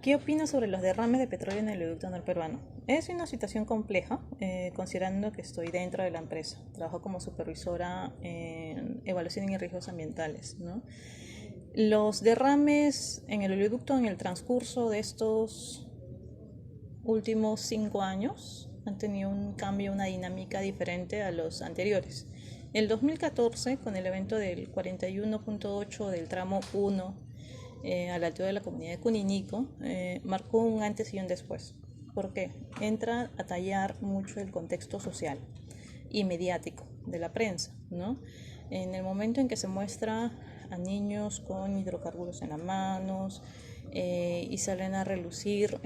¿Qué opinas sobre los derrames de petróleo en el oleoducto norperuano? Es una situación compleja, considerando que estoy dentro de la empresa. Trabajo como supervisora en evaluación y riesgos ambientales, ¿no? Los derrames en el oleoducto en el transcurso de estos últimos 5 años han tenido un cambio, una dinámica diferente a los anteriores. El 2014, con el evento del 41.8 del tramo 1 a la altura de la comunidad de Cuninico, marcó un antes y un después. ¿Por qué? Entra a tallar mucho el contexto social y mediático de la prensa, ¿no? En el momento en que se muestra a niños con hidrocarburos en las manos y salen a relucir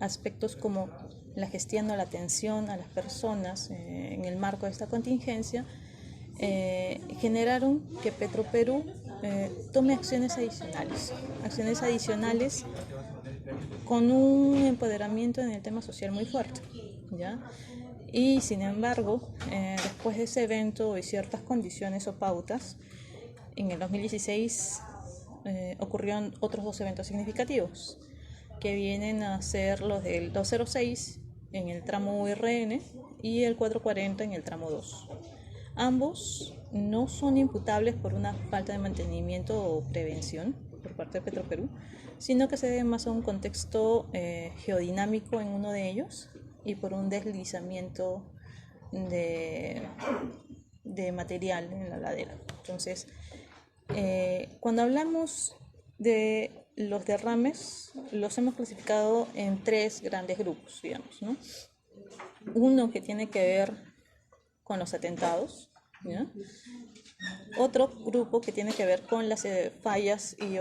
aspectos como la gestión o la atención a las personas en el marco de esta contingencia, generaron que Petroperú tome acciones adicionales con un empoderamiento en el tema social muy fuerte, ¿ya? Y sin embargo, después de ese evento y ciertas condiciones o pautas, en el 2016 ocurrieron otros dos eventos significativos, que vienen a ser los del 206 en el tramo URN y el 440 en el tramo 2. Ambos no son imputables por una falta de mantenimiento o prevención por parte de Petroperú, sino que se deben más a un contexto geodinámico en uno de ellos y por un deslizamiento de, de material en la ladera. Entonces, cuando hablamos de los derrames, los hemos clasificado en tres grandes grupos, digamos, ¿no? Uno que tiene que ver con los atentados, ¿ya? Otro grupo que tiene que ver con las fallas y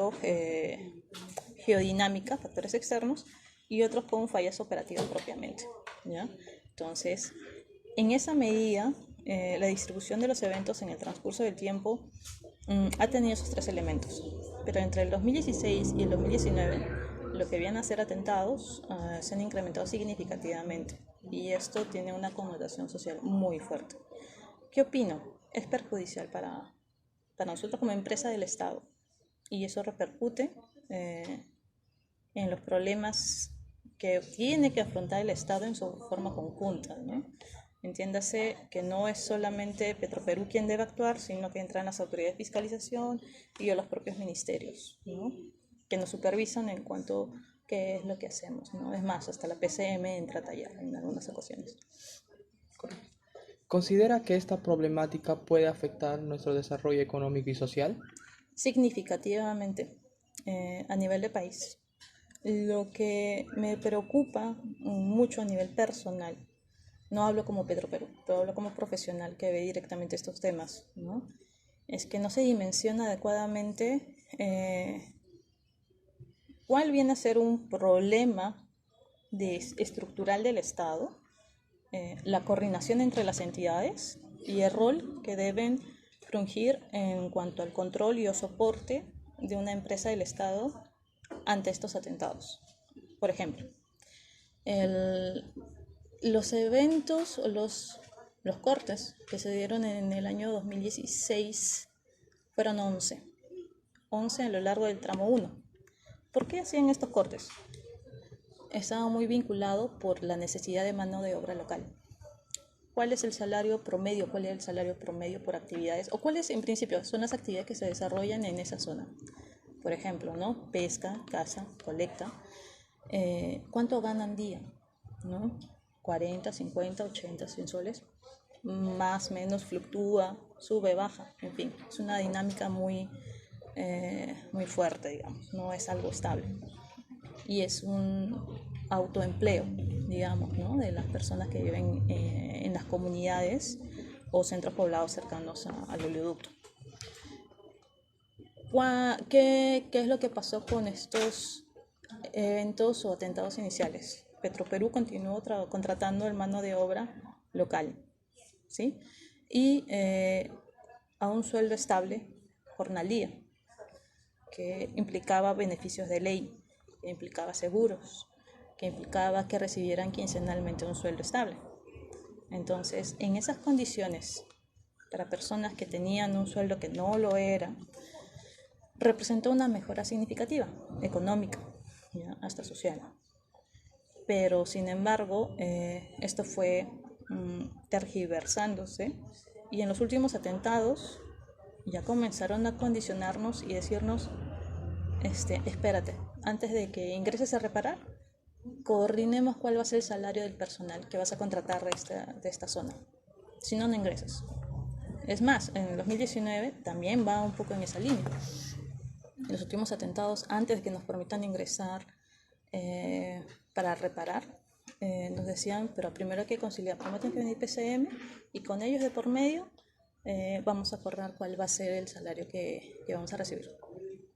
geodinámicas, factores externos, y otros con fallas operativas propiamente, ¿ya? Entonces, en esa medida, la distribución de los eventos en el transcurso del tiempo ha tenido esos tres elementos, pero entre el 2016 y el 2019, lo que vienen a ser atentados se han incrementado significativamente y esto tiene una connotación social muy fuerte. ¿Qué opino? Es perjudicial para nosotros como empresa del Estado y eso repercute en los problemas que tiene que afrontar el Estado en su forma conjunta, ¿no? Entiéndase que no es solamente Petroperú quien debe actuar, sino que entran las autoridades de fiscalización y los propios ministerios, ¿no? Que nos supervisan en cuanto a qué es lo que hacemos, ¿no? Es más, hasta la PCM entra a tallar en algunas ocasiones. ¿Considera que esta problemática puede afectar nuestro desarrollo económico y social? Significativamente a nivel de país. Lo que me preocupa mucho a nivel personal, no hablo como Petroperú, pero hablo como profesional que ve directamente estos temas, ¿no? Es que no se dimensiona adecuadamente cuál viene a ser un problema estructural del Estado, la coordinación entre las entidades y el rol que deben fungir en cuanto al control y o soporte de una empresa del Estado ante estos atentados. Por ejemplo, los eventos o los cortes que se dieron en el año 2016 fueron 11 a lo largo del tramo 1. ¿Por qué hacían estos cortes? Estaba muy vinculado por la necesidad de mano de obra local. ¿Cuál es el salario promedio? ¿Cuál es el salario promedio por actividades? ¿O cuáles en principio son las actividades que se desarrollan en esa zona? Por ejemplo, ¿no? Pesca, caza, colecta. ¿Cuánto ganan día? ¿No? 40, 50, 80, 100 soles. Más o menos fluctúa, sube, baja. En fin, es una dinámica muy fuerte, digamos. No es algo estable. Y es un autoempleo, digamos, ¿no? De las personas que viven en las comunidades o centros poblados cercanos al oleoducto. ¿Qué es lo que pasó con estos eventos o atentados iniciales? Petroperú continuó contratando el mano de obra local, ¿sí? Y a un sueldo estable jornalía, que implicaba beneficios de ley, que implicaba seguros, que implicaba que recibieran quincenalmente un sueldo estable. Entonces, en esas condiciones, para personas que tenían un sueldo que no lo era, representó una mejora significativa, económica, ¿ya? Hasta social. Pero sin embargo, esto fue tergiversándose, y en los últimos atentados ya comenzaron a condicionarnos y decirnos, espérate, antes de que ingreses a reparar, coordinemos cuál va a ser el salario del personal que vas a contratar de esta zona. Si no, no ingresas. Es más, en el 2019 también va un poco en esa línea. En los últimos atentados, antes de que nos permitan ingresar para reparar, nos decían, pero primero hay que conciliar, primero tiene que venir PCM, y con ellos de por medio vamos a acordar cuál va a ser el salario que vamos a recibir,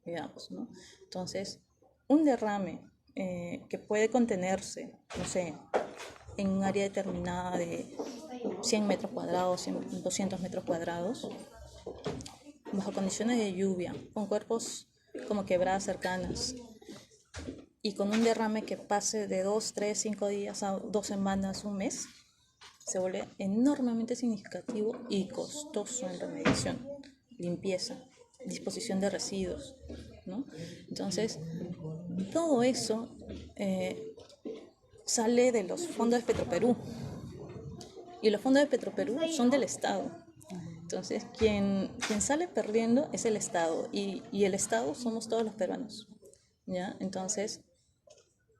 digamos, ¿no? Entonces, un derrame que puede contenerse, no sé, en un área determinada de 100 metros cuadrados, 200 metros cuadrados, bajo condiciones de lluvia, con cuerpos como quebradas cercanas, y con un derrame que pase de 2, 3, 5 días a 2 semanas, un mes, se vuelve enormemente significativo y costoso en remediación, limpieza, disposición de residuos, ¿no? Entonces, todo eso sale de los fondos de Petroperú, y los fondos de Petroperú son del Estado. Entonces, quien sale perdiendo es el Estado, y el Estado somos todos los peruanos, ¿ya? Entonces,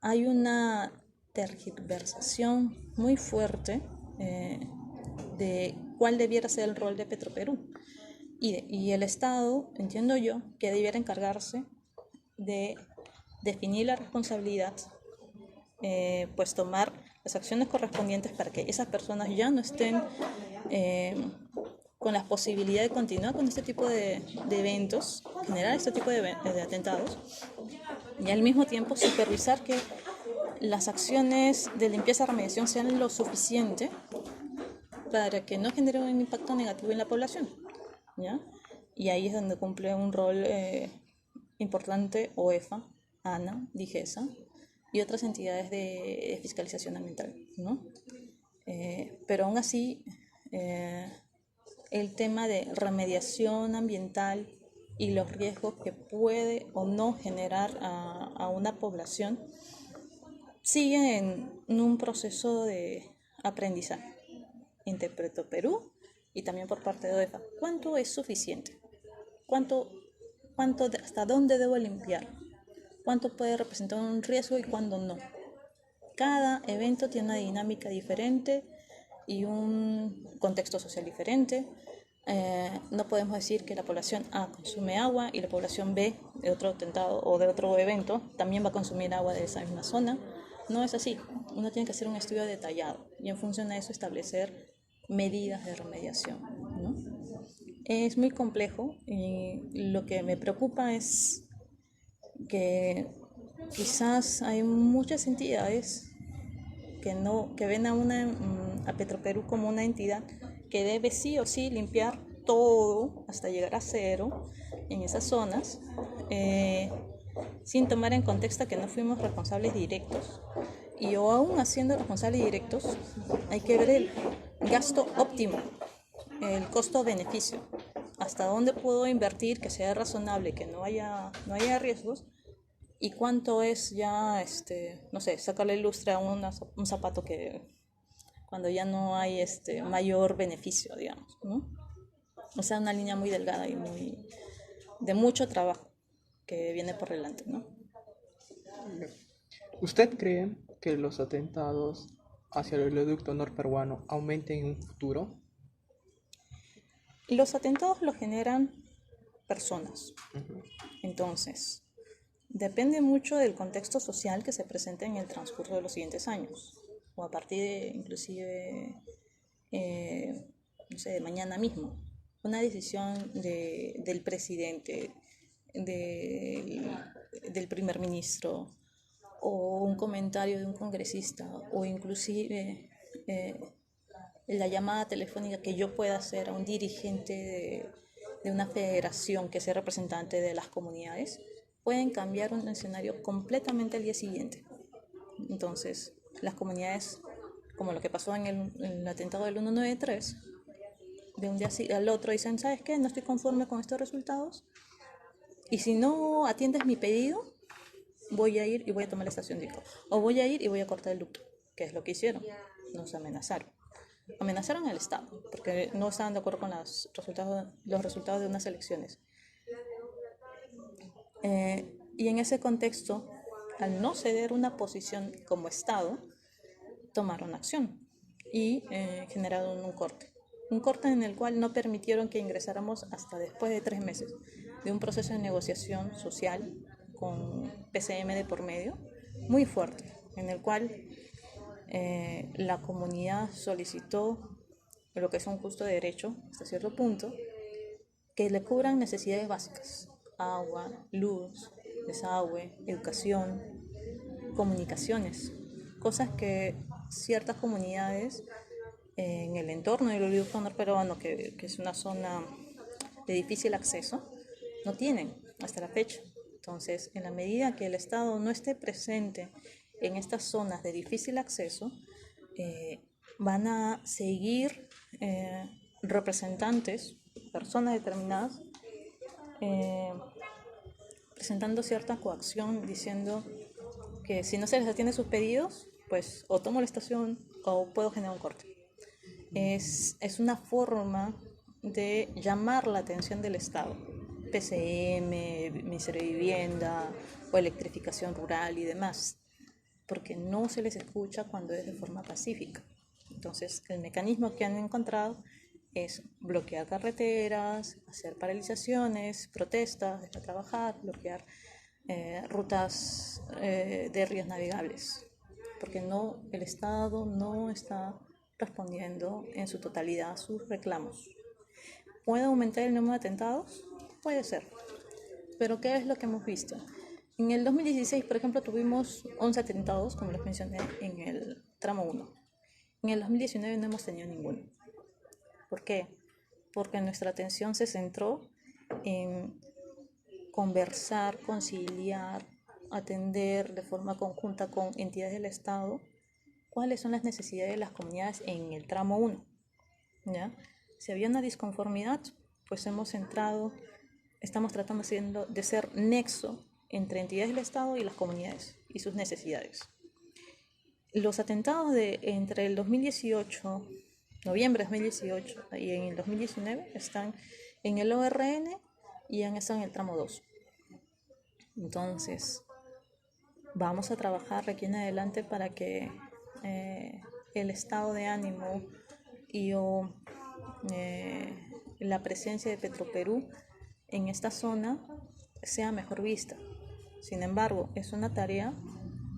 hay una tergiversación muy fuerte de cuál debiera ser el rol de Petroperú. Y el Estado, entiendo yo, que debiera encargarse de definir la responsabilidad, pues tomar las acciones correspondientes para que esas personas ya no estén con la posibilidad de continuar con este tipo de eventos, generar este tipo de atentados, y al mismo tiempo supervisar que las acciones de limpieza y remediación sean lo suficiente para que no genere un impacto negativo en la población, ¿ya? Y ahí es donde cumple un rol importante OEFA, ANA, DIGESA y otras entidades de fiscalización ambiental, ¿no? Pero aún así, el tema de remediación ambiental y los riesgos que puede o no generar a una población sigue en un proceso de aprendizaje entre Petroperú y también por parte de OEFA. ¿Cuánto es suficiente? ¿Hasta dónde debo limpiar? ¿Cuánto puede representar un riesgo y cuándo no? Cada evento tiene una dinámica diferente y un contexto social diferente. No podemos decir que la población A consume agua y la población B de otro atentado o de otro evento también va a consumir agua de esa misma zona. No es así. Uno tiene que hacer un estudio detallado y en función de eso establecer medidas de remediación, ¿no? Es muy complejo, y lo que me preocupa es que quizás hay muchas entidades que ven a Petroperú como una entidad que debe sí o sí limpiar todo hasta llegar a cero en esas zonas, sin tomar en contexto que no fuimos responsables directos, y o aún haciendo responsables directos hay que ver el gasto óptimo, el costo-beneficio, hasta dónde puedo invertir que sea razonable, que no haya riesgos, y cuánto es ya, no sé, sacarle lustre a un zapato que cuando ya no hay mayor beneficio, digamos, ¿no? O sea, una línea muy delgada y de mucho trabajo que viene por delante, ¿no? ¿Usted cree que los atentados hacia el oleoducto norperuano aumenten en un futuro? Los atentados los generan personas. Entonces, depende mucho del contexto social que se presente en el transcurso de los siguientes años, o a partir de, inclusive, no sé, de mañana mismo. Una decisión del presidente, del primer ministro, o un comentario de un congresista, o inclusive la llamada telefónica que yo pueda hacer a un dirigente de una federación que sea representante de las comunidades, pueden cambiar un escenario completamente al día siguiente. Entonces, las comunidades, como lo que pasó en el atentado del 193, de un día al otro dicen, ¿sabes qué? No estoy conforme con estos resultados, y si no atiendes mi pedido, voy a ir y voy a tomar la estación de Ica, o voy a ir y voy a cortar el ducto, que es lo que hicieron, nos amenazaron. Amenazaron al Estado, porque no estaban de acuerdo con los resultados de unas elecciones. Y en ese contexto, al no ceder una posición como Estado, tomaron acción y generaron un corte en el cual no permitieron que ingresáramos hasta después de 3 meses de un proceso de negociación social con PCM de por medio, muy fuerte, en el cual la comunidad solicitó lo que es un justo derecho, hasta cierto punto, que le cubran necesidades básicas: agua, luz, desagüe, educación, comunicaciones, cosas que ciertas comunidades en el entorno del oleoducto norperuano, que es una zona de difícil acceso, no tienen hasta la fecha. Entonces, en la medida que el Estado no esté presente en estas zonas de difícil acceso, van a seguir representantes, personas determinadas, presentando cierta coacción, diciendo que si no se les atiende sus pedidos, pues o tomo la estación o puedo generar un corte. Es una forma de llamar la atención del Estado, PCM, Ministerio de Vivienda o electrificación rural y demás, porque no se les escucha cuando es de forma pacífica. Entonces, el mecanismo que han encontrado es bloquear carreteras, hacer paralizaciones, protestas, dejar trabajar, bloquear rutas de ríos navegables, porque el Estado no está respondiendo en su totalidad a sus reclamos. ¿Puede aumentar el número de atentados? Puede ser, pero ¿qué es lo que hemos visto? En el 2016, por ejemplo, tuvimos 11 atentados, como les mencioné, en el tramo 1. En el 2019 no hemos tenido ninguno. ¿Por qué? Porque nuestra atención se centró en conversar, conciliar, atender de forma conjunta con entidades del Estado cuáles son las necesidades de las comunidades en el tramo 1. ¿Ya? Si había una disconformidad, pues estamos tratando de ser nexo entre entidades del Estado y las comunidades y sus necesidades. Los atentados entre el 2018, noviembre de 2018 y en el 2019 están en el ORN y han estado en el tramo 2. Entonces, vamos a trabajar aquí en adelante para que el estado de ánimo y la presencia de Petroperú en esta zona sea mejor vista. Sin embargo, es una tarea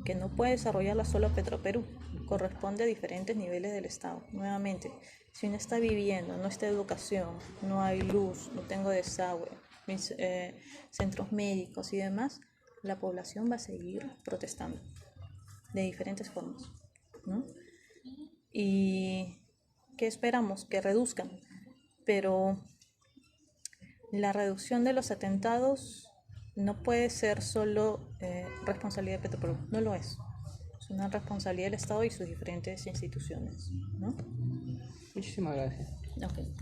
que no puede desarrollarla solo Petroperú, corresponde a diferentes niveles del Estado. Nuevamente, si no está viviendo, no está educación, no hay luz, no tengo desagüe, centros médicos y demás, la población va a seguir protestando de diferentes formas, ¿no? ¿Y qué esperamos? Que reduzcan, pero la reducción de los atentados no puede ser solo responsabilidad de Petroperú, no lo es. Es una responsabilidad del Estado y sus diferentes instituciones, ¿no? Muchísimas gracias. Okay.